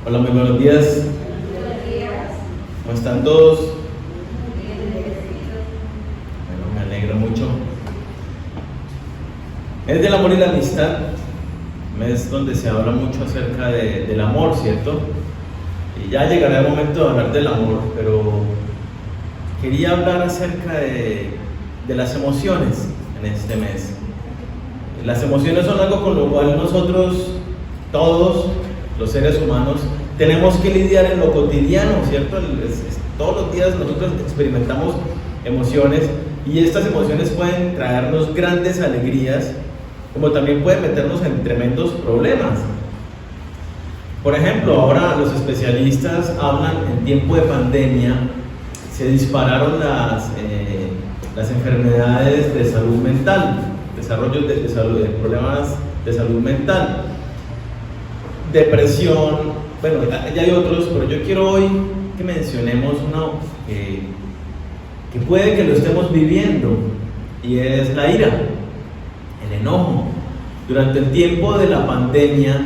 Hola, muy buenos días. ¿Cómo están todos? Bueno, me alegra mucho. Es del amor y la amistad, mes donde se habla mucho acerca del amor, ¿cierto? Y ya llegará el momento de hablar del amor, pero quería hablar acerca de las emociones en este mes. Las emociones son algo con lo cual nosotros, todos los seres humanos, tenemos que lidiar en lo cotidiano, ¿cierto? Todos los días nosotros experimentamos emociones y estas emociones pueden traernos grandes alegrías, como también pueden meternos en tremendos problemas. Por ejemplo, ahora los especialistas hablan en tiempo de pandemia, se dispararon las enfermedades de salud mental, desarrollos de salud, problemas de salud mental, depresión, bueno, ya hay otros, pero yo quiero hoy que mencionemos uno que puede que lo estemos viviendo, y es la ira, el enojo. Durante el tiempo de la pandemia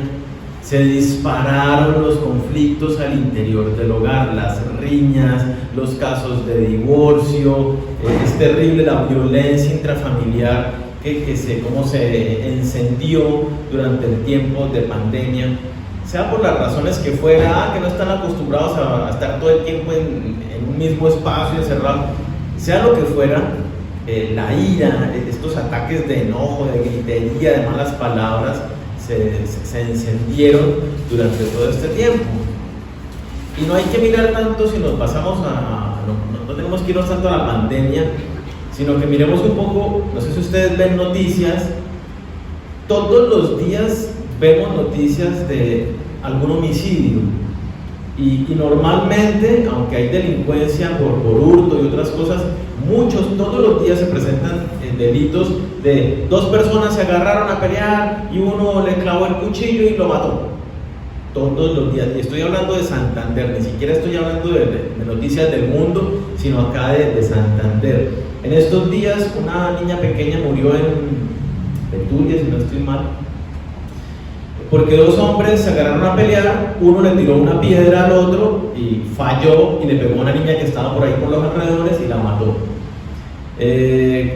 se dispararon los conflictos al interior del hogar, las riñas, los casos de divorcio, es terrible la violencia intrafamiliar cómo se encendió durante el tiempo de pandemia, sea por las razones que fuera, que no están acostumbrados a estar todo el tiempo en un mismo espacio encerrado, sea lo que fuera, la ira, estos ataques de enojo, de gritería, de malas palabras, se encendieron durante todo este tiempo. Y no hay que mirar tanto si nos pasamos no tenemos que irnos tanto a la pandemia, sino que miremos un poco. No sé si ustedes ven noticias, todos los días vemos noticias de algún homicidio, y normalmente, aunque hay delincuencia por hurto y otras cosas, todos los días se presentan delitos de dos personas se agarraron a pelear y uno le clavó el cuchillo y lo mató. Todos los días, y estoy hablando de Santander, ni siquiera estoy hablando de noticias del mundo, sino acá de Santander. En estos días una niña pequeña murió en Betulia, si no estoy mal, porque dos hombres se agarraron a pelear, uno le tiró una piedra al otro y falló y le pegó a una niña que estaba por ahí por los alrededores y la mató.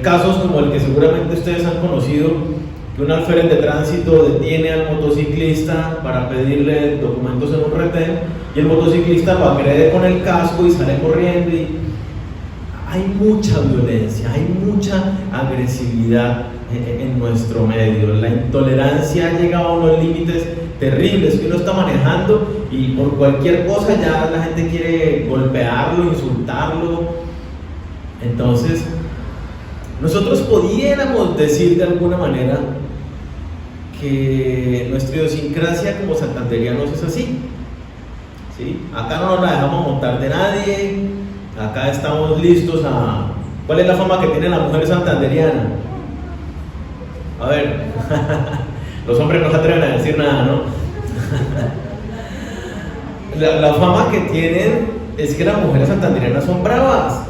Casos como el que seguramente ustedes han conocido, que un alférez de tránsito detiene al motociclista para pedirle documentos en un retén y el motociclista lo agrede con el casco y sale corriendo. Y hay mucha violencia, hay mucha agresividad en nuestro medio. La intolerancia ha llegado a unos límites terribles, que uno está manejando y por cualquier cosa ya la gente quiere golpearlo, insultarlo. Entonces, nosotros pudiéramos decir de alguna manera que nuestra idiosincrasia como santanderianos es así, ¿sí? Acá no nos la dejamos montar de nadie, acá estamos listos a... ¿Cuál es la fama que tiene la mujer santanderiana? A ver, los hombres no se atreven a decir nada, ¿no? La fama que tienen es que las mujeres santanderianas son bravas.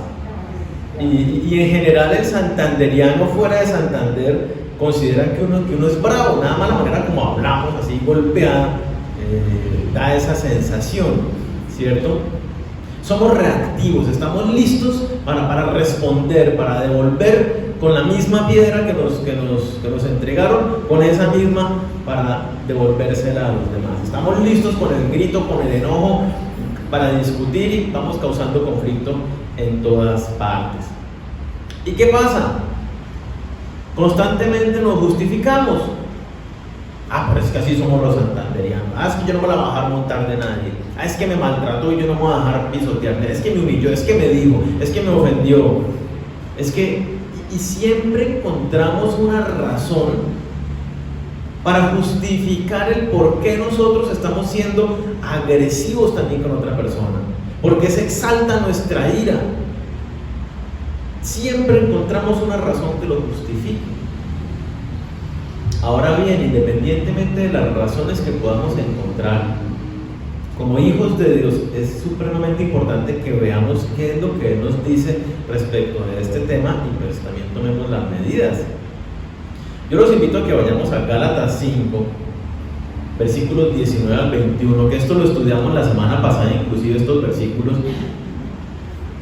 Y en general el santanderiano fuera de Santander considera que uno es bravo, nada más la manera como hablamos, así golpeada, da esa sensación, ¿cierto? Somos reactivos, estamos listos para responder, para devolver con la misma piedra que nos entregaron, con esa misma para devolvérsela a los demás. Estamos listos con el grito, con el enojo, para discutir, y vamos causando conflicto en todas partes. ¿Y qué pasa? Constantemente nos justificamos. Pero es que así somos los santanderianos. Es que yo no me la voy a dejar montar de nadie. Es que me maltrató y yo no me voy a dejar pisotearme. Es que me humilló, es que me dijo, es que me ofendió. Y siempre encontramos una razón para justificar el por qué nosotros estamos siendo agresivos también con otra persona. Porque se exalta nuestra ira. Siempre encontramos una razón que lo justifique. Ahora bien, independientemente de las razones que podamos encontrar, como hijos de Dios, es supremamente importante que veamos qué es lo que Él nos dice respecto de este tema, y pues también tomemos las medidas. Yo los invito a que vayamos a Gálatas 5, versículos 19 al 21, que esto lo estudiamos la semana pasada, inclusive estos versículos.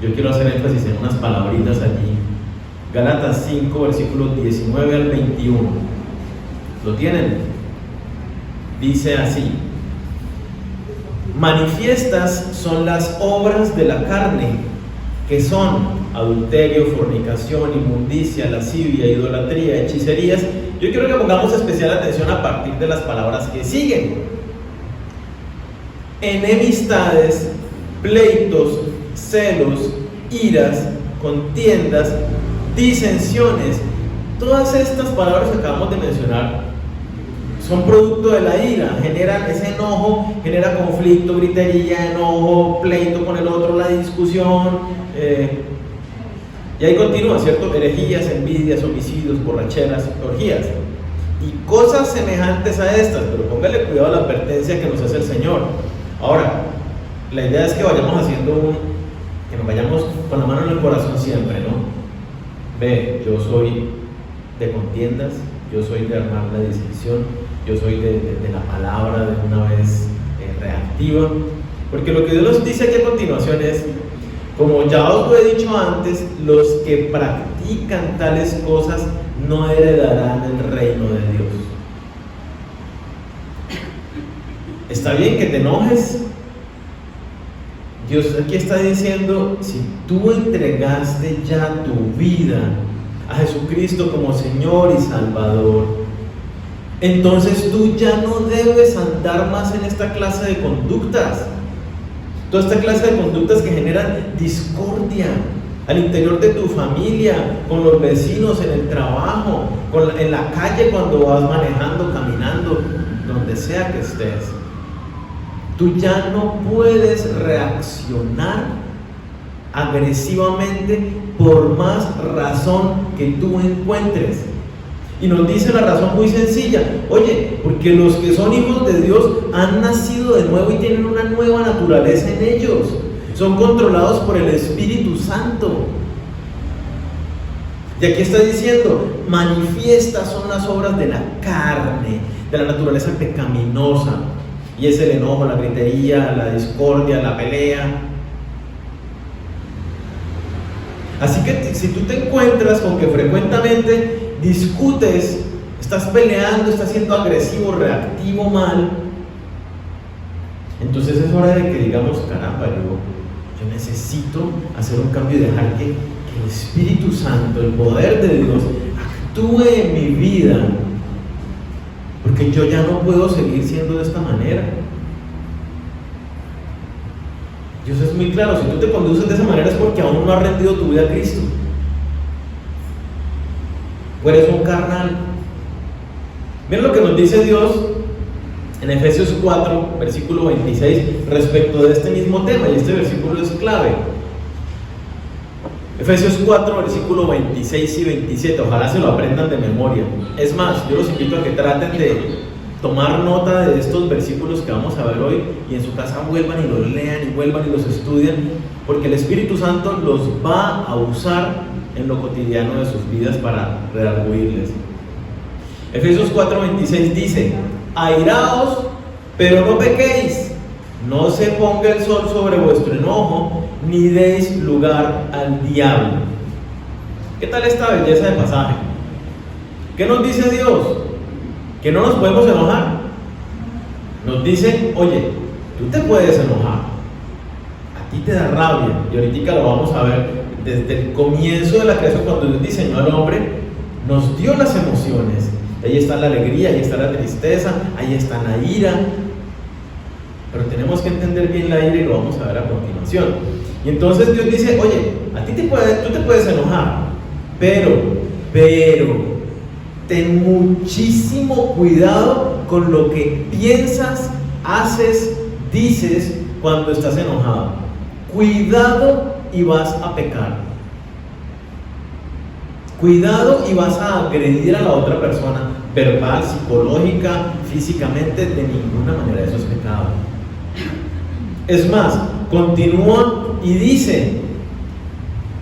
Yo quiero hacer énfasis en unas palabritas allí. Gálatas 5, versículos 19 al 21. ¿Lo tienen? Dice así: manifiestas son las obras de la carne, que son adulterio, fornicación, inmundicia, lascivia, idolatría, hechicerías. Yo quiero que pongamos especial atención a partir de las palabras que siguen: enemistades, pleitos, celos, iras, contiendas, disensiones. Todas estas palabras que acabamos de mencionar son producto de la ira, generan ese enojo, genera conflicto, gritería, enojo, pleito con el otro, la discusión, y ahí continúa, ¿cierto? Herejías, envidias, homicidios, borracheras, orgías y cosas semejantes a estas. Pero póngale cuidado a la advertencia que nos hace el Señor. Ahora, la idea es que vayamos que nos vayamos con la mano en el corazón siempre, ¿no? Ve, yo soy de contiendas, yo soy de armar la disensión, yo soy de la palabra de una vez reactiva, porque lo que Dios nos dice aquí a continuación es: como ya os lo he dicho antes, los que practican tales cosas no heredarán el reino de Dios. Está bien que te enojes. Dios aquí está diciendo: si tú entregaste ya tu vida a Jesucristo como Señor y Salvador, entonces tú ya no debes andar más en esta clase de conductas. Toda esta clase de conductas que generan discordia al interior de tu familia, con los vecinos, en el trabajo, en la calle, cuando vas manejando, caminando, donde sea que estés. Tú ya no puedes reaccionar agresivamente por más razón que tú encuentres. Y nos dice la razón muy sencilla: oye, porque los que son hijos de Dios han nacido de nuevo y tienen una nueva naturaleza en ellos. Son controlados por el Espíritu Santo. Y aquí está diciendo: manifiestas son las obras de la carne, de la naturaleza pecaminosa. Y es el enojo, la gritería, la discordia, la pelea. Así que si tú te encuentras con que frecuentemente discutes, estás peleando, estás siendo agresivo, reactivo, mal, entonces es hora de que digamos: caramba, yo necesito hacer un cambio y dejar que el Espíritu Santo, el poder de Dios, actúe en mi vida, porque yo ya no puedo seguir siendo de esta manera. Dios es muy claro: si tú te conduces de esa manera es porque aún no has rendido tu vida a Cristo, o eres un carnal. Miren lo que nos dice Dios en Efesios 4, versículo 26, respecto de este mismo tema, y este versículo es clave. Efesios 4, versículo 26 y 27, ojalá se lo aprendan de memoria. Es más, yo los invito a que traten de tomar nota de estos versículos que vamos a ver hoy, y en su casa vuelvan y los lean, y vuelvan y los estudien, porque el Espíritu Santo los va a usar en lo cotidiano de sus vidas para redarguirles. Efesios 4:26 dice: airaos, pero no pequéis, no se ponga el sol sobre vuestro enojo, ni deis lugar al diablo. ¿Qué tal esta belleza de pasaje? ¿Qué nos dice Dios? Que no nos podemos enojar. Nos dice: oye, tú te puedes enojar, a ti te da rabia, y ahorita lo vamos a ver. Desde el comienzo de la creación, cuando Dios diseñó al hombre, nos dio las emociones. Ahí está la alegría, ahí está la tristeza, ahí está la ira. Pero tenemos que entender bien la ira, y lo vamos a ver a continuación. Y entonces Dios dice: oye, tú te puedes enojar, pero ten muchísimo cuidado con lo que piensas, haces, dices cuando estás enojado. Cuidado y vas a pecar. Cuidado y vas a agredir a la otra persona, verbal, psicológica, físicamente. De ninguna manera eso es pecado. Es más, continúa y dice: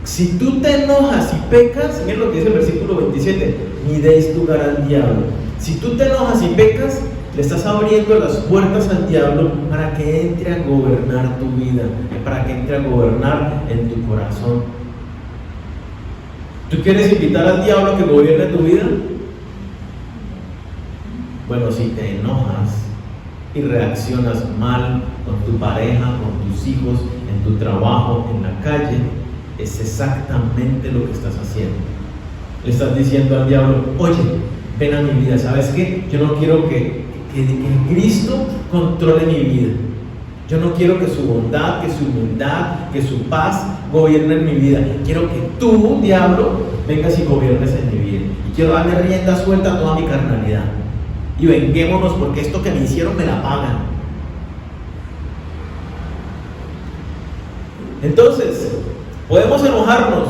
si tú te enojas y pecas, miren lo que dice el versículo 27, ni deis lugar al diablo. Si tú te enojas y pecas, le estás abriendo las puertas al diablo para que entre a gobernar tu vida, para que entre a gobernar en tu corazón. ¿Tú quieres invitar al diablo a que gobierne tu vida? Bueno, si te enojas y reaccionas mal con tu pareja, con tus hijos, en tu trabajo, en la calle, es exactamente lo que estás haciendo. Le estás diciendo al diablo: oye, ven a mi vida, ¿sabes qué? Yo no quiero que Cristo controle mi vida. Yo no quiero que su bondad, que su humildad, que su paz gobierne en mi vida. Quiero que tú, diablo, vengas y gobiernes en mi vida. Y quiero darle rienda suelta a toda mi carnalidad. Y venguémonos porque esto que me hicieron me la pagan. Entonces, podemos enojarnos.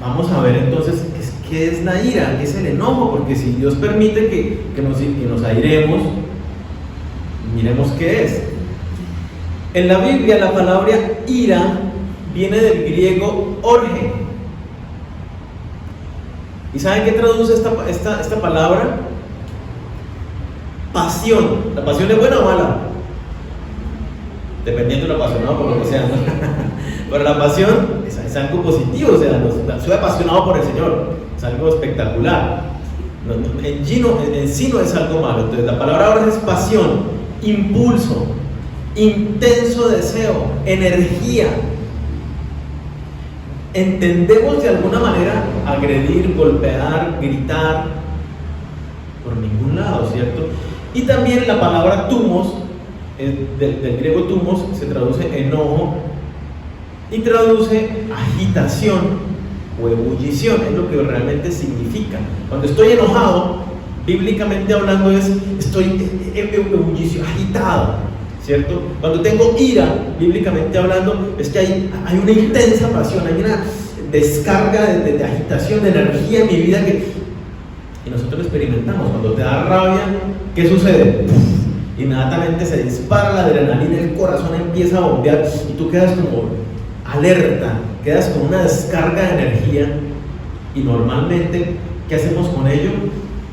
Vamos a ver entonces qué es la ira, qué es el enojo, porque si Dios permite que nos airemos, miremos qué es. En la Biblia la palabra ira viene del griego orge. ¿Y saben qué traduce esta palabra? Pasión. ¿La pasión es buena o mala? Dependiendo de lo apasionado por lo que sea, ¿no? Pero la pasión es algo positivo, o sea, soy apasionado por el Señor, es algo espectacular. En sí no es algo malo. Entonces la palabra ahora es pasión, impulso, intenso deseo, energía. Entendemos de alguna manera agredir, golpear, gritar, por ningún lado, ¿cierto? Y también la palabra tumos, del griego tumos, se traduce enojo y traduce agitación o ebullición, es lo que realmente significa. Cuando estoy enojado, bíblicamente hablando, estoy ebullición, agitado, ¿cierto? Cuando tengo ira, bíblicamente hablando, es que hay una intensa pasión, hay una descarga de agitación, de energía en mi vida y nosotros experimentamos. Cuando te da rabia, ¿qué sucede? Inmediatamente se dispara la adrenalina, el corazón empieza a bombear y tú quedas como alerta, quedas con una descarga de energía. Y normalmente, ¿qué hacemos con ello?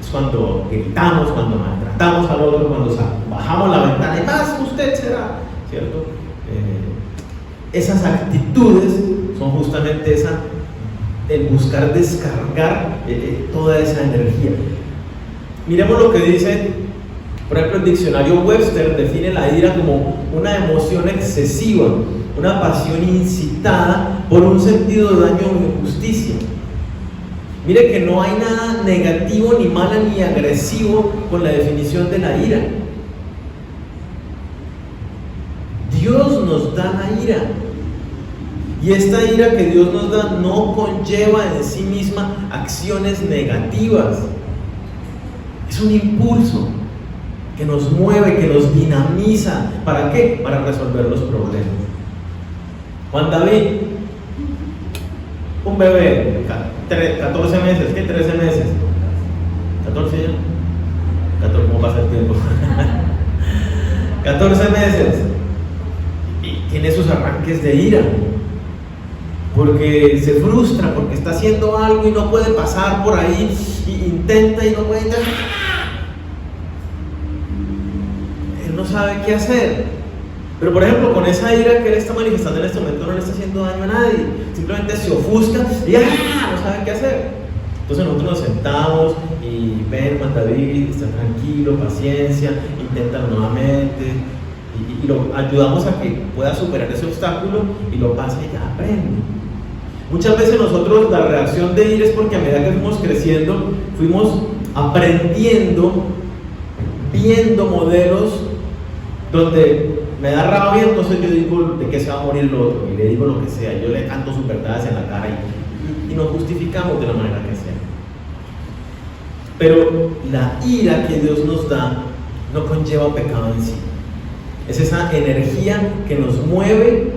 Es cuando gritamos, cuando maltratamos al otro, cuando bajamos la ventana y más usted será, ¿cierto? Esas actitudes son justamente el buscar descargar toda esa energía. Miremos lo que dice, por ejemplo, el diccionario Webster define la ira como una emoción excesiva, una pasión incitada por un sentido de daño o injusticia. Mire que no hay nada negativo, ni malo, ni agresivo con la definición de la ira. Dios nos da la ira. Y esta ira que Dios nos da no conlleva en sí misma acciones negativas. Es un impulso que nos mueve, que nos dinamiza. ¿Para qué? Para resolver los problemas. Juan David, un bebé, 14 meses, ¿qué? 13 meses. 14 ya. 14, ¿cómo pasa el tiempo? 14 meses. Y tiene sus arranques de ira. Porque se frustra, porque está haciendo algo y no puede pasar por ahí. Y intenta y no puede. Él no sabe qué hacer. Pero por ejemplo, con esa ira que él está manifestando en este momento, no le está haciendo daño a nadie. Simplemente se ofusca y no sabe qué hacer. Entonces nosotros nos sentamos y ven, Juan David, está tranquilo, paciencia, inténtalo nuevamente y lo ayudamos a que pueda superar ese obstáculo y lo pase y ya aprende. Muchas veces nosotros la reacción de ira es porque a medida que fuimos creciendo, fuimos aprendiendo, viendo modelos donde me da rabia, entonces yo digo de qué se va a morir el otro y le digo lo que sea, yo le canto sus verdades en la cara y nos justificamos de la manera que sea. Pero la ira que Dios nos da no conlleva pecado en sí. Es esa energía que nos mueve,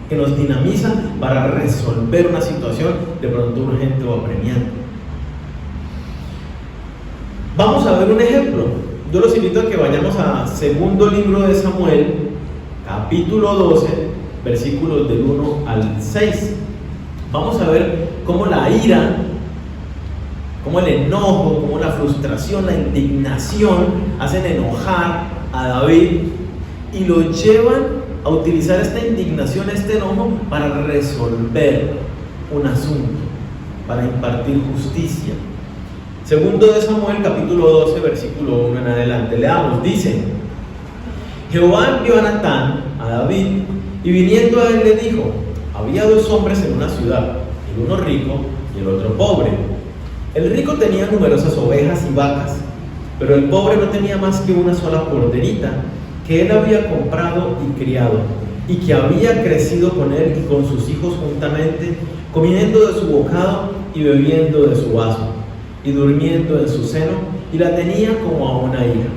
que nos dinamiza para resolver una situación de pronto urgente o apremiante. Vamos a ver un ejemplo. Yo los invito a que vayamos a segundo libro de Samuel, capítulo 12, versículos del 1 al 6. Vamos a ver cómo la ira cómo el enojo, cómo la frustración, la indignación hacen enojar a David y lo llevan a utilizar esta indignación, este enojo, para resolver un asunto, para impartir justicia. Segundo de Samuel, capítulo 12, versículo 1 en adelante. Leamos, dice: Jehová envió a Natán a David, y viniendo a él le dijo: había dos hombres en una ciudad, el uno rico y el otro pobre. El rico tenía numerosas ovejas y vacas, pero el pobre no tenía más que una sola corderita, que él había comprado y criado, y que había crecido con él y con sus hijos juntamente, comiendo de su bocado y bebiendo de su vaso, y durmiendo en su seno, y la tenía como a una hija.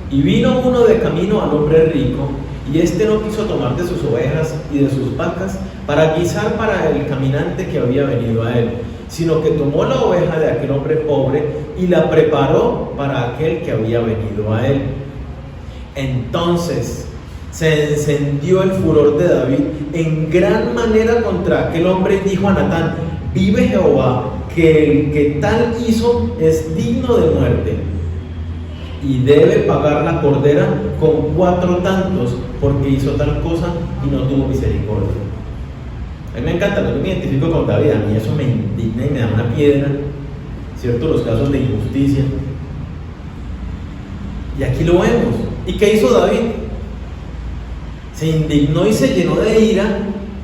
Y vino uno de camino al hombre rico, y éste no quiso tomar de sus ovejas y de sus vacas para guisar para el caminante que había venido a él, sino que tomó la oveja de aquel hombre pobre y la preparó para aquel que había venido a él. Entonces se encendió el furor de David en gran manera contra aquel hombre y dijo a Natán: vive Jehová, que el que tal hizo es digno de muerte, y debe pagar la cordera con 4 tantos, porque hizo tal cosa y no tuvo misericordia. A mí me encanta, yo me identifico con David, a mí eso me indigna y me da una piedra, ¿cierto? Los casos de injusticia. Y aquí lo vemos. ¿Y qué hizo David? Se indignó y se llenó de ira,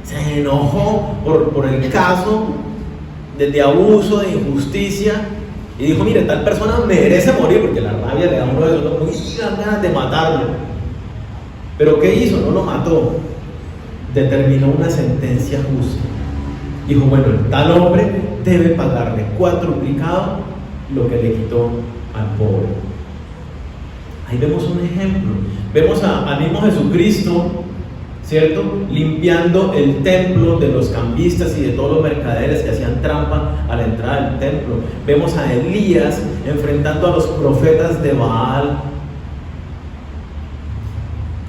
se enojó por el caso de abuso, de injusticia, y dijo: mire, tal persona merece morir, porque la rabia le da a uno de esos, muy ganas de matarlo. Pero ¿qué hizo? No lo mató, determinó una sentencia justa. Dijo: bueno, el tal hombre debe pagarle 4 lo que le quitó al pobre. Ahí vemos un ejemplo. Vemos al mismo Jesucristo, ¿cierto?, limpiando el templo de los cambistas y de todos los mercaderes que hacían trampa a la entrada del templo. Vemos a Elías enfrentando a los profetas de Baal.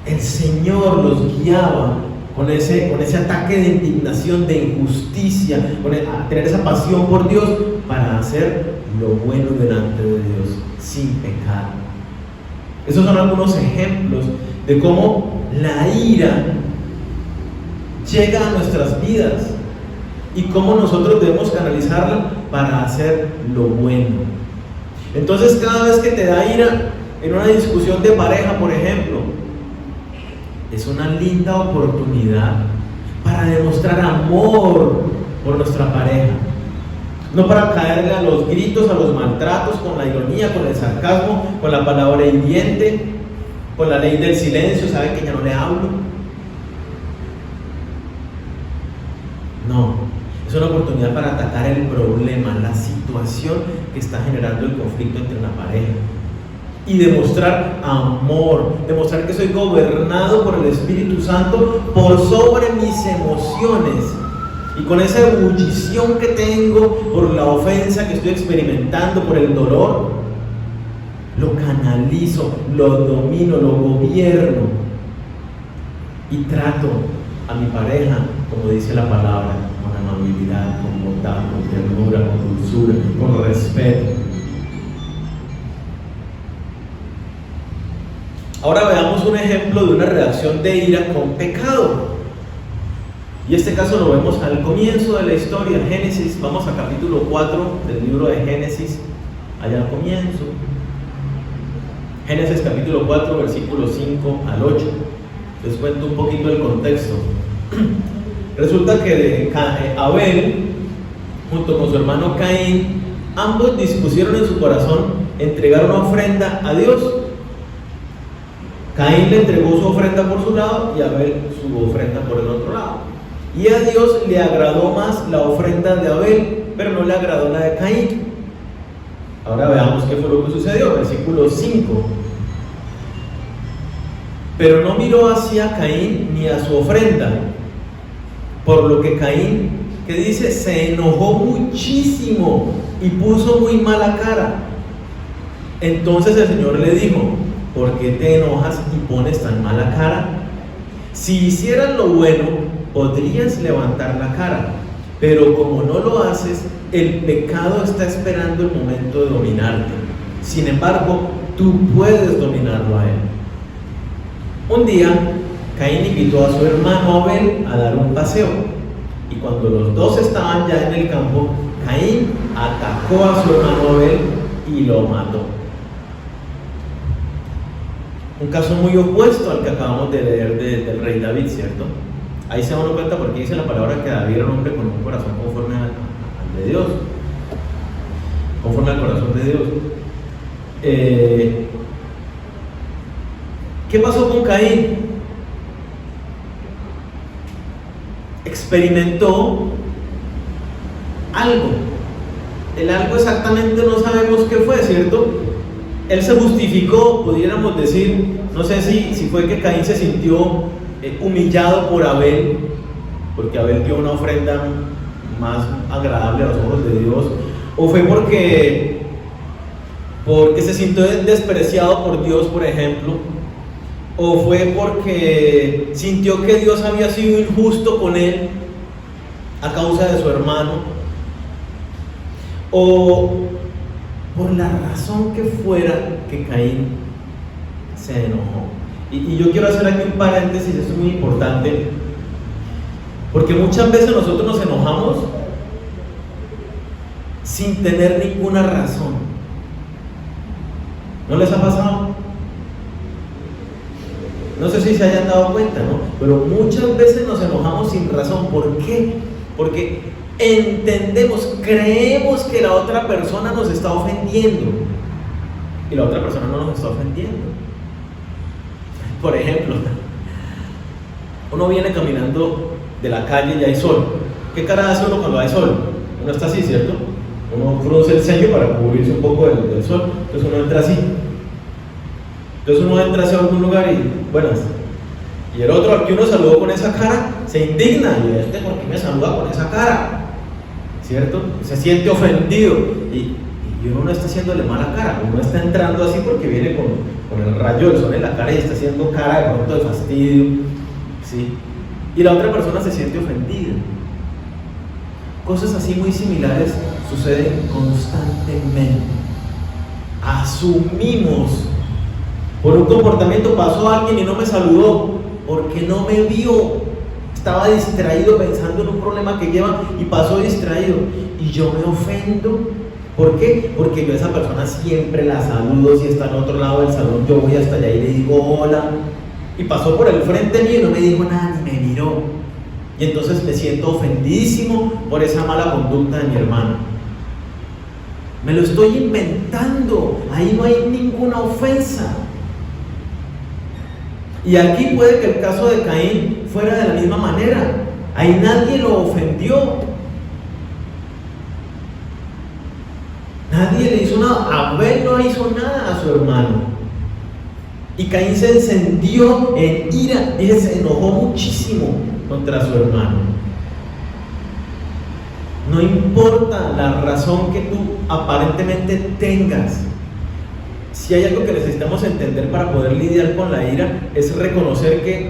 El Señor los guiaba con ese ataque de indignación, de injusticia, a tener esa pasión por Dios para hacer lo bueno delante de Dios, sin pecar. Esos son algunos ejemplos de cómo la ira llega a nuestras vidas y cómo nosotros debemos canalizarla para hacer lo bueno. Entonces, cada vez que te da ira en una discusión de pareja, por ejemplo, es una linda oportunidad para demostrar amor por nuestra pareja. No para caerle a los gritos, a los maltratos, con la ironía, con el sarcasmo, con la palabra hiriente, con la ley del silencio. ¿Sabe que ya no le hablo? No, es una oportunidad para atacar el problema, la situación que está generando el conflicto entre la pareja. Y demostrar amor, demostrar que soy gobernado por el Espíritu Santo por sobre mis emociones. Y con esa ebullición que tengo por la ofensa que estoy experimentando, por el dolor, lo canalizo, lo domino, lo gobierno y trato a mi pareja, como dice la palabra, con amabilidad, con bondad, con ternura, con dulzura, con respeto. Ahora veamos un ejemplo de una reacción de ira con pecado. Y este caso lo vemos al comienzo de la historia, Génesis. Vamos a capítulo 4 del libro de Génesis, allá al comienzo. Génesis capítulo 4, versículos 5 al 8. Les cuento un poquito el contexto. Resulta que Abel, junto con su hermano Caín, ambos dispusieron en su corazón entregar una ofrenda a Dios. Caín le entregó su ofrenda por su lado y Abel su ofrenda por el otro lado. Y a Dios le agradó más la ofrenda de Abel, pero no le agradó la de Caín. Ahora veamos qué fue lo que sucedió. Versículo 5. Pero no miró hacia Caín ni a su ofrenda, por lo que Caín, que dice, se enojó muchísimo y puso muy mala cara. Entonces el Señor le dijo: ¿por qué te enojas y pones tan mala cara? Si hicieras lo bueno, podrías levantar la cara, Pero como no lo haces, el pecado está esperando el momento de dominarte. Sin embargo, tú puedes dominarlo a él. Un día, Caín invitó a su hermano Abel a dar un paseo. Y cuando los dos estaban ya en el campo, Caín atacó a su hermano Abel y lo mató. Un caso muy opuesto al que acabamos de leer del rey David, ¿cierto? Ahí se dan cuenta porque dice la palabra que David era un hombre con un corazón conforme al de Dios. Conforme al corazón de Dios. ¿Qué pasó con Caín? Experimentó algo. El algo exactamente no sabemos qué fue, ¿cierto? Él se justificó, pudiéramos decir, no sé si fue que Caín se sintió humillado por Abel, porque Abel dio una ofrenda más agradable a los ojos de Dios, o fue porque se sintió despreciado por Dios, por ejemplo, o fue porque sintió que Dios había sido injusto con él a causa de su hermano, o por la razón que fuera que Caín se enojó. Y yo quiero hacer aquí un paréntesis, esto es muy importante, porque muchas veces nosotros nos enojamos sin tener ninguna razón. ¿No les ha pasado? No sé si se hayan dado cuenta, ¿no? Pero muchas veces nos enojamos sin razón. ¿Por qué? Porque entendemos, creemos que la otra persona nos está ofendiendo y la otra persona no nos está ofendiendo. Por ejemplo, uno viene caminando de la calle y hay sol. ¿Qué cara hace uno cuando hay sol? Uno está así, ¿cierto? Uno frunce el ceño para cubrirse un poco del sol. Entonces uno entra así. Entonces uno entra hacia algún lugar y buenas. Y el otro, al que uno saludó con esa cara, se indigna. Y ¿por qué me saluda con esa cara? ¿Cierto? Se siente ofendido. Y uno no está haciéndole mala cara. Uno está entrando así porque viene con el rayo del sol en la cara y está haciendo cara de pronto de fastidio. ¿Sí? Y la otra persona se siente ofendida. Cosas así muy similares suceden constantemente. Asumimos. Por un comportamiento pasó alguien y no me saludó porque no me vio. Estaba distraído pensando en un problema que lleva y pasó distraído. Y yo me ofendo. ¿Por qué? Porque yo a esa persona siempre la saludo. Si está en otro lado del salón, yo voy hasta allá y le digo hola. Y pasó por el frente mío y no me dijo nada ni me miró. Y entonces me siento ofendidísimo por esa mala conducta de mi hermano. Me lo estoy inventando. Ahí no hay ninguna ofensa. Y aquí puede que el caso de Caín fuera de la misma manera. Ahí nadie lo ofendió. Nadie le hizo nada. Abel no hizo nada a su hermano. Y Caín se encendió en ira. Él se enojó muchísimo contra su hermano. No importa la razón que tú aparentemente tengas. Si hay algo que necesitamos entender para poder lidiar con la ira, es reconocer que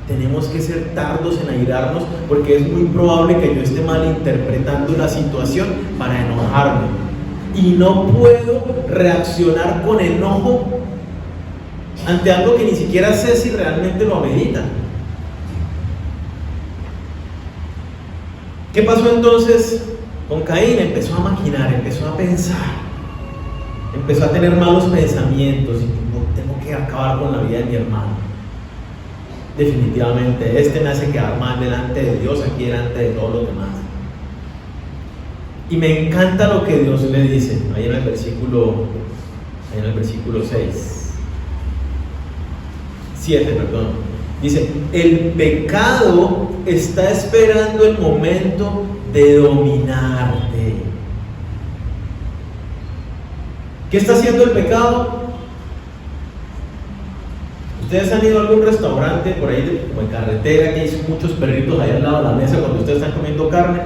tenemos que ser tardos en airarnos, porque es muy probable que yo esté malinterpretando la situación para enojarme. Y no puedo reaccionar con enojo ante algo que ni siquiera sé si realmente lo amerita. ¿Qué pasó entonces con Caín? Empezó a maquinar, empezó a pensar. Empezó a tener malos pensamientos y tengo que acabar con la vida de mi hermano. Definitivamente, este me hace quedar mal delante de Dios, aquí delante de todos los demás. Y me encanta lo que Dios le dice, ahí en el versículo 7, perdón. Dice, el pecado está esperando el momento de dominarte. ¿Qué está haciendo el pecado? Ustedes han ido a algún restaurante por ahí, como en carretera, que hay muchos perritos ahí al lado de la mesa cuando ustedes están comiendo carne.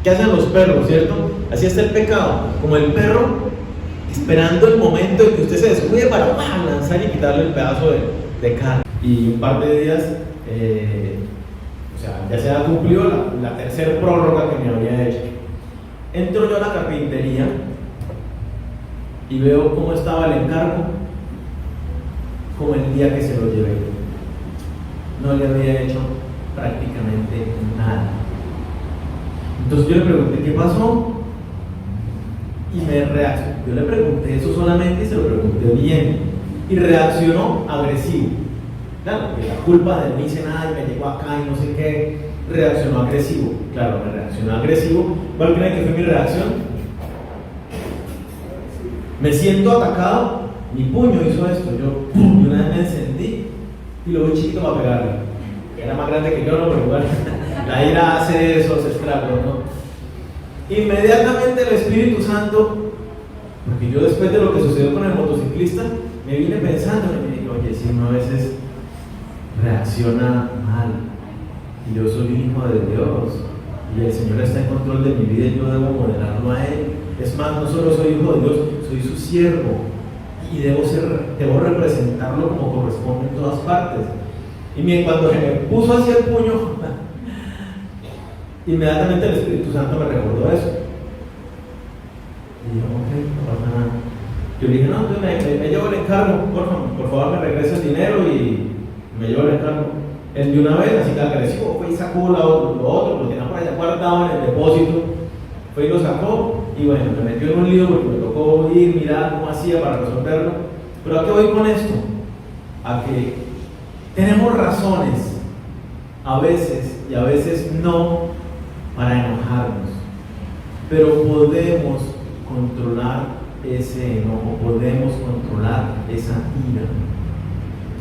¿Qué hacen los perros, cierto? Así está el pecado, como el perro esperando el momento en que usted se descuide para lanzar y quitarle el pedazo de carne. Y un par de días O sea, ya se ha cumplido la tercera prórroga que me había hecho. Entro yo a la carpintería y veo cómo estaba el encargo, como el día que se lo llevé. No le había hecho prácticamente nada. Entonces yo le pregunté qué pasó y me reaccionó. Yo le pregunté eso solamente y se lo pregunté bien y reaccionó agresivo. Claro, que la culpa de mí hice nada y me llegó acá y no sé qué. Reaccionó agresivo. Claro, me reaccionó agresivo. ¿Cuál creen que fue mi reacción? Me siento atacado, mi puño hizo esto, yo ¡pum!, de una vez me encendí y lo vi chiquito para pegarle. Era más grande que yo, no, pero igual la ira hace esos estragos, ¿no? Inmediatamente el Espíritu Santo, porque yo después de lo que sucedió con el motociclista, me vine pensando y me dije, oye, si uno a veces reacciona mal y yo soy un hijo de Dios y el Señor está en control de mi vida y yo debo modelarlo a Él. Es más, no solo soy hijo de Dios, soy su siervo y debo representarlo como corresponde en todas partes. Y cuando se me puso hacia el puño, inmediatamente el Espíritu Santo me recordó eso. Y yo, ok, no pasa nada. Yo le dije, no, entonces me llevo el encargo, por favor me regresa el dinero y me llevo el encargo. Él de una vez, así que agresivo, fue y sacó lo otro, lo tenía por allá guardado en el depósito, fue y lo sacó, y bueno, me metió en un lío porque me tocó ir, mirar cómo hacía para resolverlo. Pero ¿a qué voy con esto? A que tenemos razones, a veces y a veces no, para enojarnos, pero podemos controlar ese enojo, podemos controlar esa ira,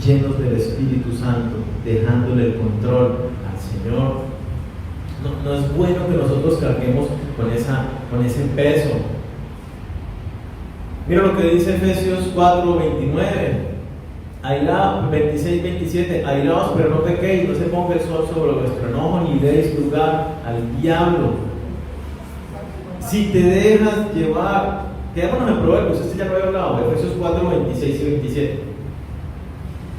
llenos del Espíritu Santo, dejándole el control al Señor. No es bueno que nosotros carguemos con ese peso. Mira lo que dice Efesios 4:29. 26, 27, airaos, pero no pequéis, no se ponga el sol sobre vuestro enojo, ni deis lugar al diablo. Si te dejas llevar, quedémonos en Proverbios, este ya lo había hablado, Efesios 4, 26 y 27.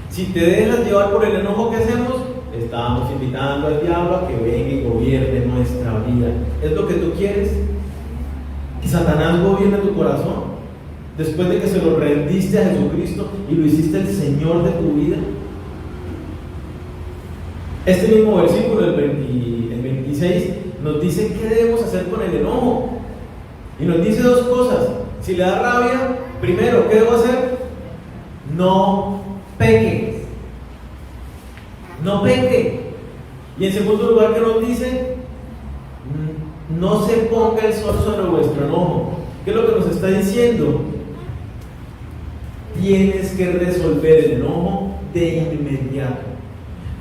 Si te dejas llevar por el enojo que hacemos, estamos invitando al diablo a que venga y gobierne nuestra vida. ¿Es lo que tú quieres? ¿Que Satanás gobierne tu corazón? Después de que se lo rendiste a Jesucristo y lo hiciste el Señor de tu vida. Este mismo versículo, el 26, nos dice qué debemos hacer con el enojo. Y nos dice dos cosas. Si le da rabia, primero, ¿qué debo hacer? No peque. No peque. Y en segundo lugar, ¿qué nos dice? No se ponga el sol sobre vuestro enojo. ¿Qué es lo que nos está diciendo? Tienes que resolver el enojo de inmediato.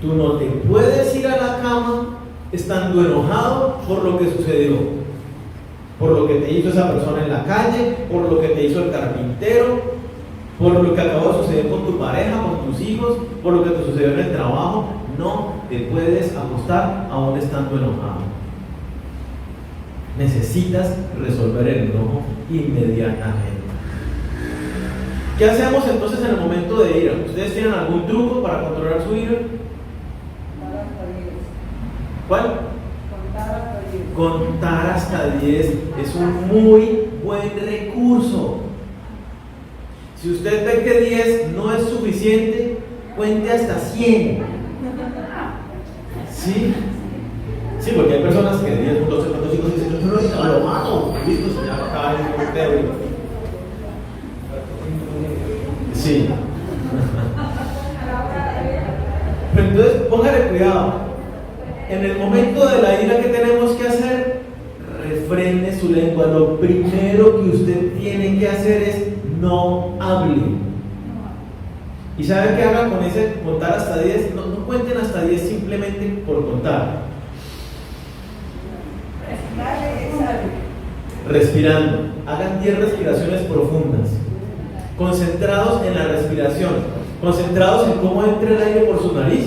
Tú no te puedes ir a la cama estando enojado por lo que sucedió, por lo que te hizo esa persona en la calle, por lo que te hizo el carpintero, por lo que acabó de suceder con tu pareja, con tus hijos, por lo que te sucedió en el trabajo. No te puedes acostar aún estando enojado. Necesitas resolver el enojo inmediatamente. ¿Qué hacemos entonces en el momento de ira? ¿Ustedes tienen algún truco para controlar su ira? ¿Cuál? Contar hasta 10 es un muy buen recurso. Si usted ve que 10 no es suficiente, cuente hasta 100. ¿Sí? Sí, porque hay personas que 10, 12, 4, 5, 6, 7, 8, 9, lo mato. Listo, se llama cada vez un débil. Sí. Pero entonces, póngale cuidado. En el momento de la ira, ¿qué tenemos que hacer? Refrene su lengua. Lo primero que usted tiene que hacer es no hable. ¿Y sabe qué hagan con ese contar hasta 10? No cuenten hasta 10 simplemente por contar. Respirando. Hagan 10 respiraciones profundas. Concentrados en la respiración. Concentrados en cómo entra el aire por su nariz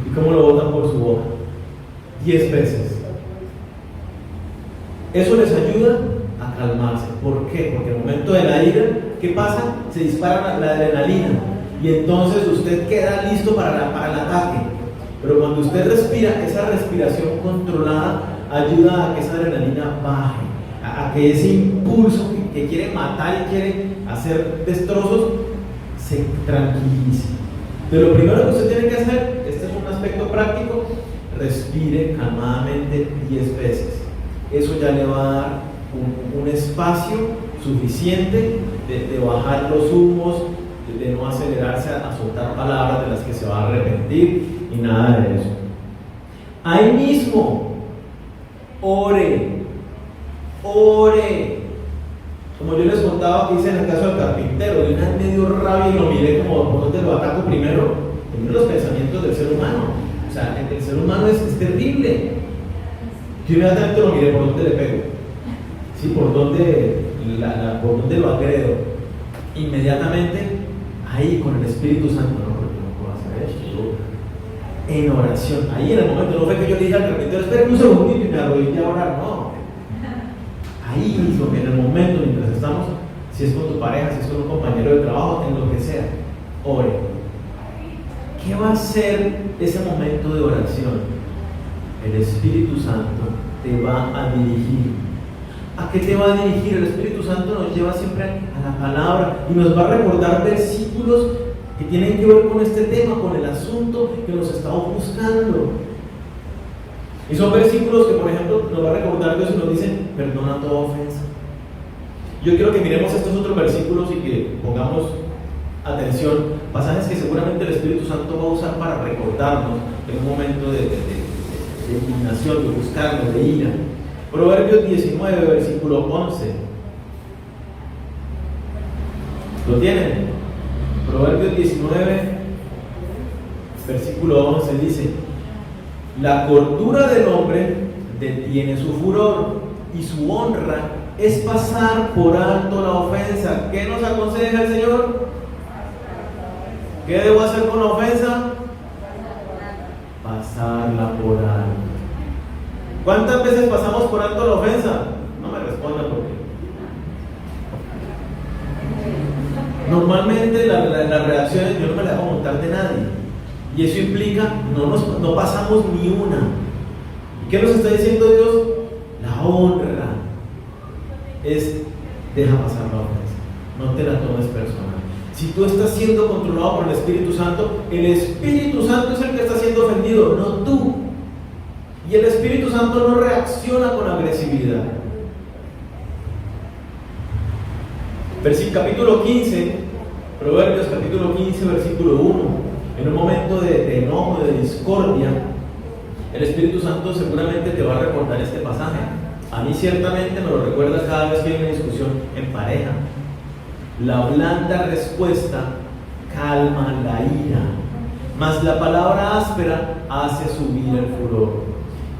y cómo lo botan por su boca. 10 veces. Eso les ayuda a calmarse. ¿Por qué? Porque en el momento de la ira, ¿qué pasa? Se dispara la adrenalina y entonces usted queda listo para el ataque. Pero cuando usted respira, esa respiración controlada ayuda a que esa adrenalina baje, a que ese impulso que quiere matar y quiere hacer destrozos se tranquilice. Pero lo primero que usted tiene que hacer, este es un aspecto práctico, respire calmadamente 10 veces. Eso ya le va a dar un espacio suficiente de bajar los humos, de no acelerarse a soltar palabras de las que se va a arrepentir y nada de eso. Ahí mismo, ore. Como yo les contaba que hice en el caso del carpintero, de una vez me dio rabia y lo miré como por dónde lo ataco primero. Los pensamientos del ser humano. O sea, el ser humano es terrible. Yo inmediatamente lo miré por dónde le pego, ¿sí? Por dónde lo agredo. Inmediatamente, ahí con el Espíritu Santo, no, porque no puedo hacer esto. En oración, ahí en el momento, no fue que yo le dije al carpintero, espérame un segundito y me arrodillé a orar, no. Ahí mismo, en el momento, mientras estamos, si es con tu pareja, si es con un compañero de trabajo, en lo que sea, ore. ¿Qué va a hacer ese momento de oración? El Espíritu Santo te va a dirigir. ¿A qué te va a dirigir? El Espíritu Santo nos lleva siempre a la palabra y nos va a recordar versículos que tienen que ver con este tema, con el asunto que nos estamos buscando. Y son versículos que, por ejemplo, nos va a recordar Dios y nos dice, perdona toda ofensa. Yo quiero que miremos estos otros versículos y que pongamos atención, pasajes que seguramente el Espíritu Santo va a usar para recordarnos en un momento de indignación, de buscarnos, de ira. Proverbios 19, versículo 11. ¿Lo tienen? Proverbios 19, versículo 11 dice: la cordura del hombre detiene su furor y su honra es pasar por alto la ofensa. ¿Qué nos aconseja el Señor? ¿Qué debo hacer con la ofensa? Pasarla por alto. ¿Cuántas veces pasamos por alto la ofensa? No me responda porque normalmente las reacciones yo no me las hago montar de nadie, y eso implica no pasamos ni una. ¿Y qué nos está diciendo Dios? La honra es deja pasar la ofensa, no te la tomes personal. Si tú estás siendo controlado por el Espíritu Santo es el que está siendo ofendido, no tú. Y el Espíritu Santo no reacciona con agresividad. Capítulo 15, Proverbios capítulo 15, versículo 1. En un momento de enojo, de discordia, el Espíritu Santo seguramente te va a recordar este pasaje. A mí ciertamente me lo recuerda cada vez que hay una discusión en pareja. La blanda respuesta calma la ira, mas la palabra áspera hace subir el furor.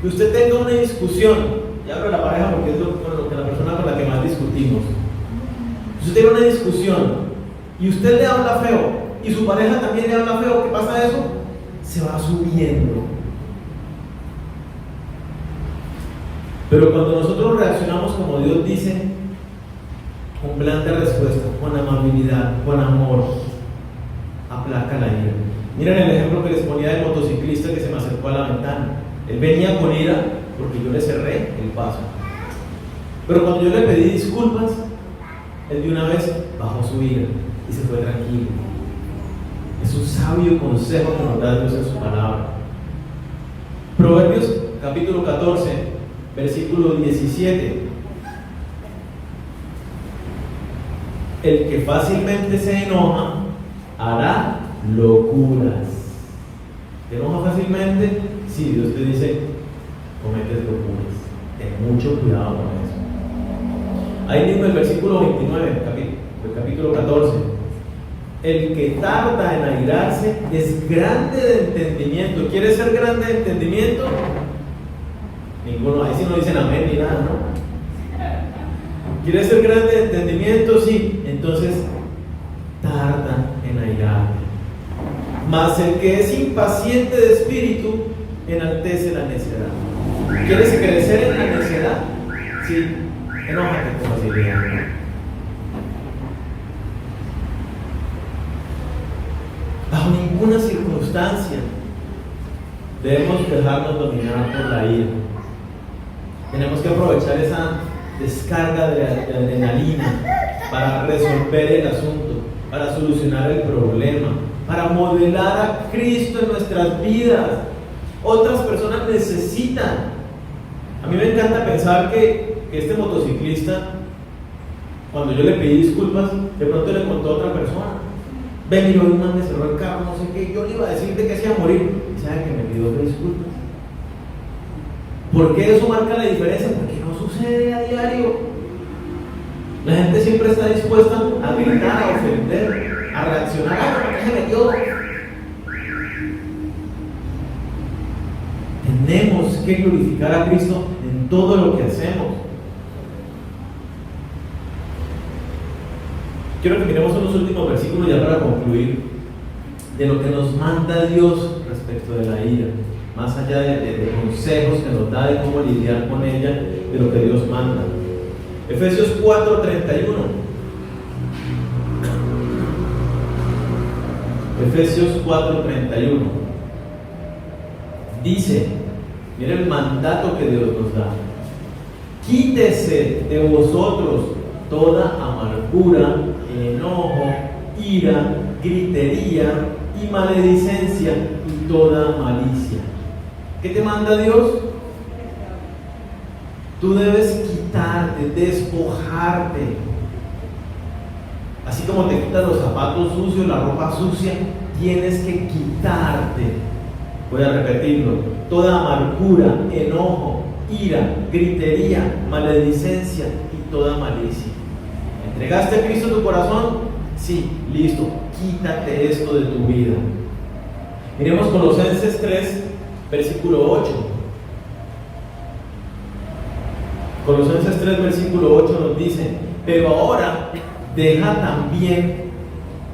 Que usted tenga una discusión, y hablo de la pareja porque es la persona con la que más discutimos. Si usted tiene una discusión y usted le habla feo y su pareja también le habla feo, ¿qué pasa eso? Se va subiendo. Pero cuando nosotros reaccionamos como Dios dice, con blanda respuesta, con amabilidad, con amor, aplaca la ira. Miren el ejemplo que les ponía del motociclista que se me acercó a la ventana. Él venía con ira porque yo le cerré el paso. Pero cuando yo le pedí disculpas, él de una vez bajó su ira y se fue tranquilo. Es un sabio consejo que nos da Dios en su palabra. Proverbios capítulo 14, versículo 17. El que fácilmente se enoja hará locuras. ¿Te enoja fácilmente? Sí, Dios te dice, cometes locuras. Ten mucho cuidado con eso. Ahí mismo el versículo 29, del capítulo 14. El que tarda en airarse es grande de entendimiento. ¿Quieres ser grande de entendimiento? Ninguno, ahí sí no dicen amén ni nada, ¿no? ¿Quieres ser grande de entendimiento? Sí. Entonces, tarda en airarte. Mas el que es impaciente de espíritu enaltece la necedad. ¿Quieres crecer en la necedad? Sí. Enójate con facilidad. circunstancia, debemos dejarnos dominar por la ira. Tenemos que aprovechar esa descarga de adrenalina para resolver el asunto, para solucionar el problema, para modelar a Cristo en nuestras vidas. Otras personas necesitan. A mí me encanta pensar que este motociclista, cuando yo le pedí disculpas, de pronto le contó a otra persona: ven, y hoy man me cerró el carro, no sé qué, yo le iba a decir de que se iba a morir. Y sabe que me pidió disculpas. ¿Por qué eso marca la diferencia? Porque no sucede a diario. La gente siempre está dispuesta a gritar, a ofender, a reaccionar. ¿Por qué se metió? Tenemos que glorificar a Cristo en todo lo que hacemos. Quiero que miremos unos últimos versículos ya para concluir de lo que nos manda Dios respecto de la ira, más allá de consejos que nos da de cómo lidiar con ella, de lo que Dios manda. Efesios 4:31. Efesios 4:31 dice, mira el mandato que Dios nos da: quítese de vosotros toda amargura, enojo, ira, gritería y maledicencia y toda malicia. ¿Qué te manda Dios? Tú debes quitarte, despojarte. Así como te quitas los zapatos sucios, la ropa sucia, tienes que quitarte. Voy a repetirlo: toda amargura, enojo, ira, gritería, maledicencia y toda malicia. ¿Entregaste a Cristo tu corazón? Sí, listo, quítate esto de tu vida. Miremos Colosenses 3, versículo 8. Colosenses 3, versículo 8 nos dice: pero ahora deja también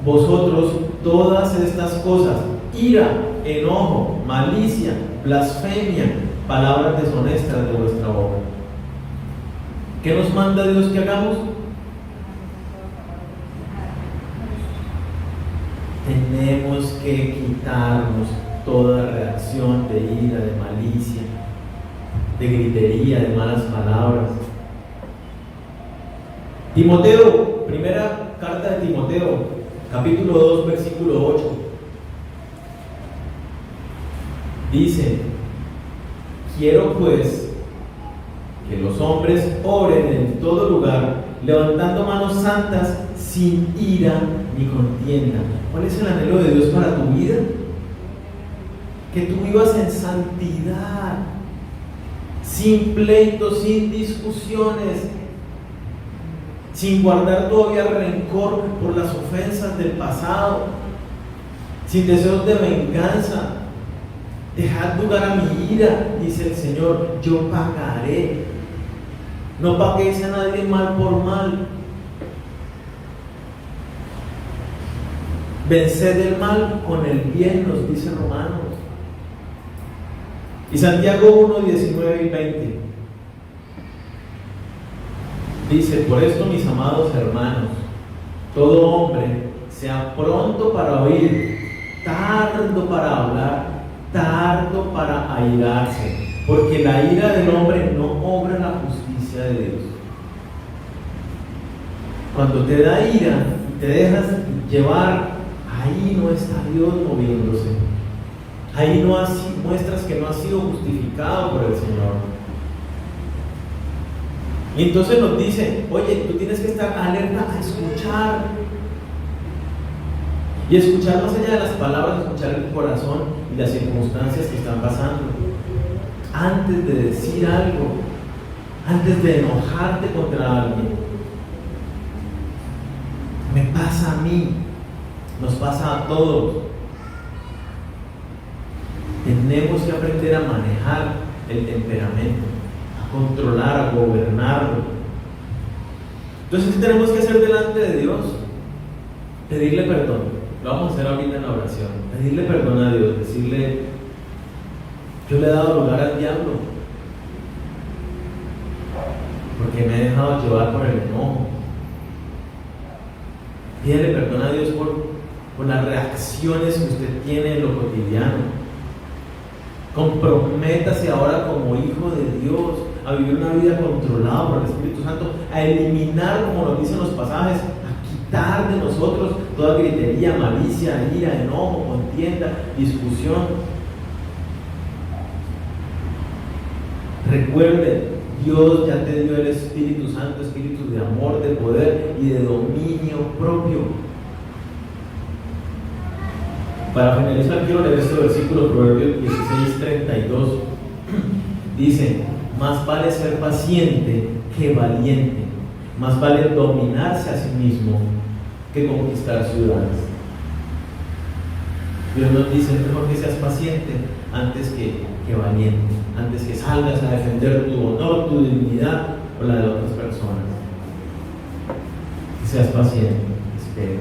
vosotros todas estas cosas: ira, enojo, malicia, blasfemia, palabras deshonestas de vuestra boca. ¿Qué nos manda Dios que hagamos? Tenemos que quitarnos toda reacción de ira, de malicia, de gritería, de malas palabras. Timoteo, primera carta de Timoteo, capítulo 2, versículo 8. Dice: quiero pues que los hombres oren en todo lugar, levantando manos santas, sin ira ni contienda. ¿Cuál es el anhelo de Dios para tu vida? Que tú vivas en santidad, sin pleitos, sin discusiones, sin guardar todavía rencor por las ofensas del pasado, sin deseos de venganza. Dejad lugar a mi ira, dice el Señor, yo pagaré. No paguéis a nadie mal por mal. Venced el mal con el bien, nos dice Romanos. Y Santiago 1, 19 y 20 dice: por esto, mis amados hermanos, todo hombre sea pronto para oír, tardo para hablar, tardo para airarse, porque la ira del hombre no obra la justicia de Dios. Cuando te da ira y te dejas llevar, ahí no está Dios moviéndose. Ahí no muestras que no has sido justificado por el Señor. Y entonces nos dice: oye, tú tienes que estar alerta a escuchar. Y escuchar más allá de las palabras, escuchar el corazón y las circunstancias que están pasando. Antes de decir algo, antes de enojarte contra alguien. Me pasa a mí, nos pasa a todos. Tenemos que aprender a manejar el temperamento, a controlar, a gobernarlo. Entonces, ¿qué tenemos que hacer delante de Dios? Pedirle perdón. Lo vamos a hacer ahorita en la oración. Pedirle perdón a Dios, decirle: yo le he dado lugar al diablo, porque me he dejado llevar por el enojo. Pídele perdón a Dios con las reacciones que usted tiene en lo cotidiano. Comprométase ahora como hijo de Dios a vivir una vida controlada por el Espíritu Santo, a eliminar, como nos dicen los pasajes, a quitar de nosotros toda gritería, malicia, ira, enojo, contienda, discusión. Recuerde, Dios ya te dio el Espíritu Santo, espíritu de amor, de poder y de dominio propio. Para finalizar, quiero leer este versículo, Proverbios 16:32. Dice: más vale ser paciente que valiente, más vale dominarse a sí mismo que conquistar ciudades. Dios nos dice: es mejor que seas paciente antes que valiente, antes que salgas a defender tu honor, tu dignidad o la de otras personas. Que seas paciente, espera.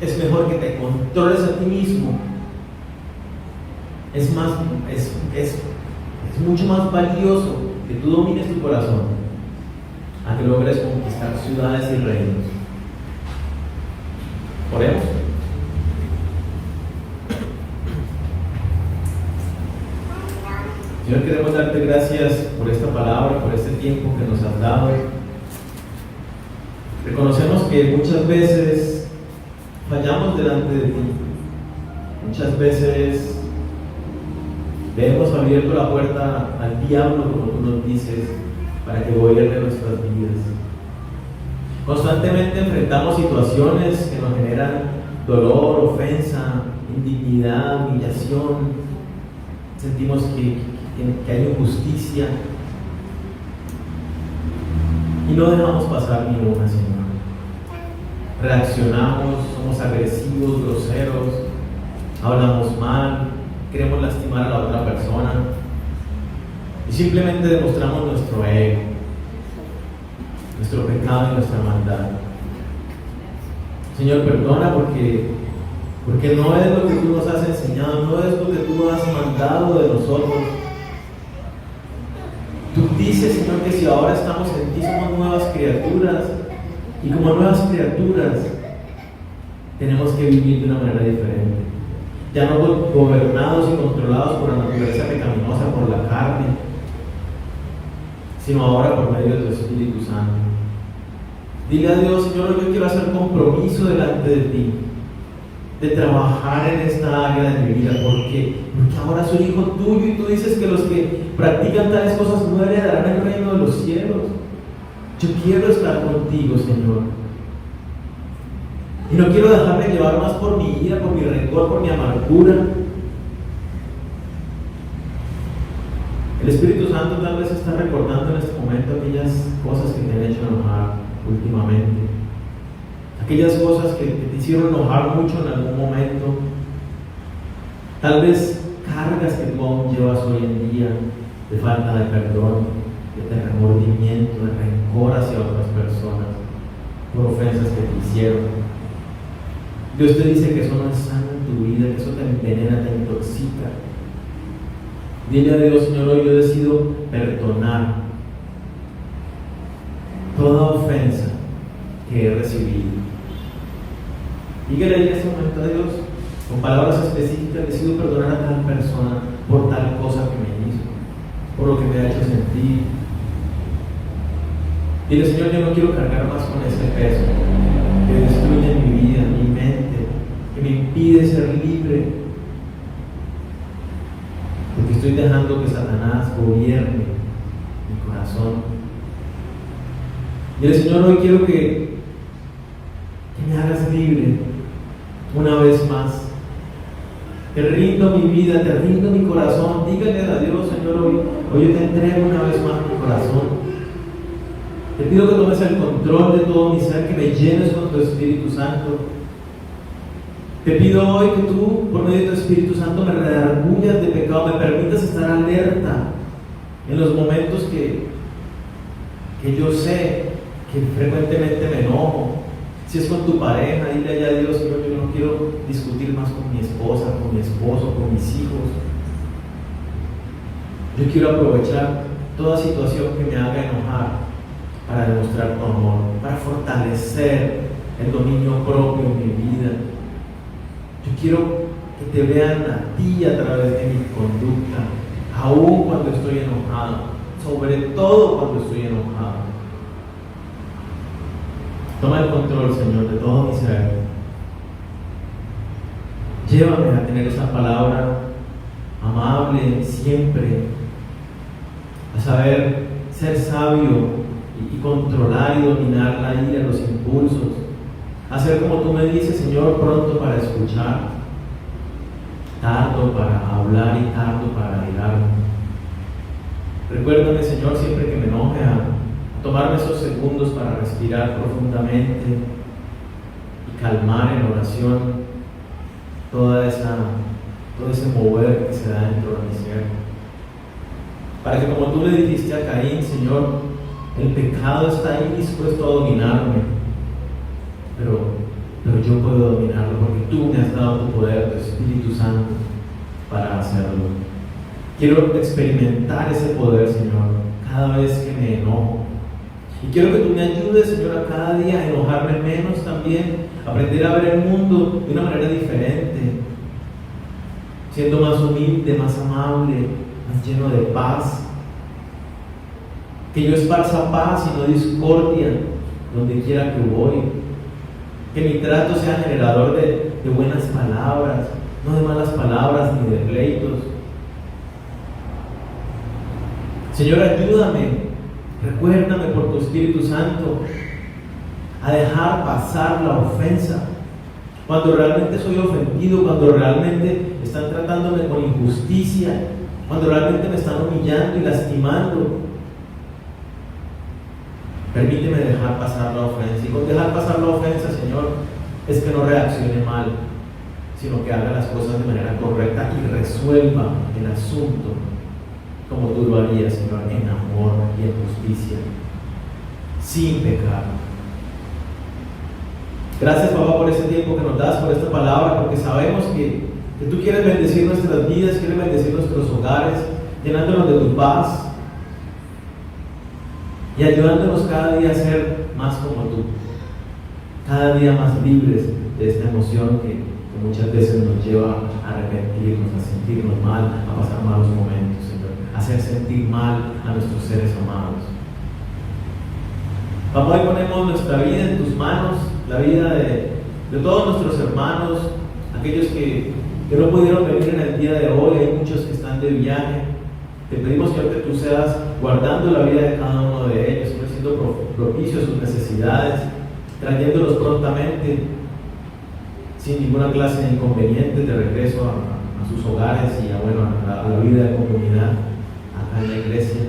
Es mejor que te controles a ti mismo. Es mucho más valioso que tú domines tu corazón a que logres conquistar ciudades y reinos. Oremos. Señor, queremos darte gracias por esta palabra, por este tiempo que nos has dado. Reconocemos que muchas veces fallamos delante de ti. Muchas veces le hemos abierto la puerta al diablo, como tú nos dices, para que gobierne nuestras vidas. Constantemente enfrentamos situaciones que nos generan dolor, ofensa, indignidad, humillación. Sentimos que hay injusticia y no dejamos pasar ni una, Señor. Reaccionamos, somos agresivos, groseros, hablamos mal, queremos lastimar a la otra persona y simplemente demostramos nuestro ego, nuestro pecado y nuestra maldad. Señor, perdona porque no es lo que tú nos has enseñado, no es lo que tú has mandado de nosotros. Tú dices, Señor, que si ahora estamos en ti somos nuevas criaturas. Y como nuevas criaturas tenemos que vivir de una manera diferente, ya no gobernados y controlados por la naturaleza pecaminosa, por la carne, sino ahora por medio de tu Espíritu Santo. Dile a Dios: Señor, yo quiero hacer compromiso delante de ti, de trabajar en esta área de mi vida, porque ahora soy hijo tuyo y tú dices que los que practican tales cosas no heredarán el reino de los cielos. Yo quiero estar contigo, Señor. Y no quiero dejarme llevar más por mi ira, por mi rencor, por mi amargura. El Espíritu Santo tal vez está recordando en este momento aquellas cosas que te han hecho enojar últimamente. Aquellas cosas que te hicieron enojar mucho en algún momento. Tal vez cargas que tú aún llevas hoy en día de falta de perdón, de remordimiento, de rencor hacia otras personas por ofensas que te hicieron. Dios te dice que eso no es sano en tu vida, que eso te envenena, te intoxica. Dile a Dios: Señor, hoy yo decido perdonar toda ofensa que he recibido. Dígale en este momento a Dios, con palabras específicas: decido perdonar a tal persona por tal cosa que me hizo, por lo que me ha hecho sentir. Dile: Señor, yo no quiero cargar más con ese peso que destruye mi vida, mi mente, que me impide ser libre, porque estoy dejando que Satanás gobierne mi corazón. Dile: Señor, hoy quiero que me hagas libre una vez más. Te rindo mi vida, te rindo mi corazón. Dígale a Dios: Señor, hoy yo te entrego una vez más mi corazón. Te pido que tomes el control de todo mi ser, que me llenes con tu Espíritu Santo. Te pido hoy que tú, por medio de tu Espíritu Santo, me redargullas de pecado, me permitas estar alerta en los momentos que yo sé que frecuentemente me enojo. Si es con tu pareja, dile allá a Dios: Señor, yo no quiero discutir más con mi esposa, con mi esposo, con mis hijos. Yo quiero aprovechar toda situación que me haga enojar para demostrar tu amor, para fortalecer el dominio propio en mi vida. Yo quiero que te vean a ti a través de mi conducta, aún cuando estoy enojado, sobre todo cuando estoy enojado. Toma el control, Señor, de todo mi ser. Llévame a tener esa palabra amable siempre, a saber ser sabio y controlar y dominar la ira, los impulsos, a ser como tú me dices, Señor, pronto para escuchar, tardo para hablar y tardo para airarme. Recuérdame, Señor, siempre que me enoje a tomarme esos segundos para respirar profundamente y calmar en oración todo ese mover que se da dentro de mi ser. Para que, como tú le dijiste a Caín, Señor, el pecado está ahí dispuesto a dominarme, pero yo puedo dominarlo porque tú me has dado tu poder, tu Espíritu Santo, para hacerlo. Quiero experimentar ese poder, Señor, cada vez que me enojo. Y quiero que tú me ayudes, Señor, a cada día a enojarme menos también, aprender a ver el mundo de una manera diferente, siendo más humilde, más amable, más lleno de paz. Que yo esparza paz y no discordia donde quiera que voy. Que mi trato sea generador de buenas palabras, no de malas palabras ni de pleitos. Señor, ayúdame, recuérdame por tu Espíritu Santo a dejar pasar la ofensa. Cuando realmente soy ofendido, cuando realmente están tratándome con injusticia, cuando realmente me están humillando y lastimando. Permíteme dejar pasar la ofensa. Y con dejar pasar la ofensa, Señor, es que no reaccione mal, sino que haga las cosas de manera correcta y resuelva el asunto como tú lo harías, Señor, en amor y en justicia, sin pecar. Gracias, papá, por ese tiempo que nos das, por esta palabra, porque sabemos que tú quieres bendecir nuestras vidas, quieres bendecir nuestros hogares, llenándonos de tu paz y ayudándonos cada día a ser más como tú, cada día más libres de esta emoción que muchas veces nos lleva a arrepentirnos, a sentirnos mal, a pasar malos momentos, Señor, a hacer sentir mal a nuestros seres amados. Papá, hoy ponemos nuestra vida en tus manos, la vida de todos nuestros hermanos, aquellos que no pudieron venir en el día de hoy, hay muchos que están de viaje. Te pedimos que tú seas guardando la vida de cada uno de ellos, siendo propicio a sus necesidades, trayéndolos prontamente, sin ninguna clase de inconveniente, de regreso a sus hogares y a la vida de comunidad acá en la iglesia.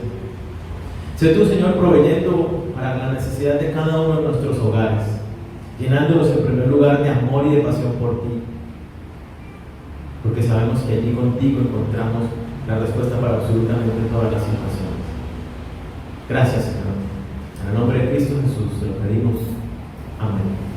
Sé tú, Señor, proveyendo para la necesidad de cada uno de nuestros hogares, llenándolos en primer lugar de amor y de pasión por ti, porque sabemos que allí contigo encontramos la respuesta para absolutamente todas las situaciones. Gracias, Señor. En el nombre de Cristo Jesús te lo pedimos. Amén.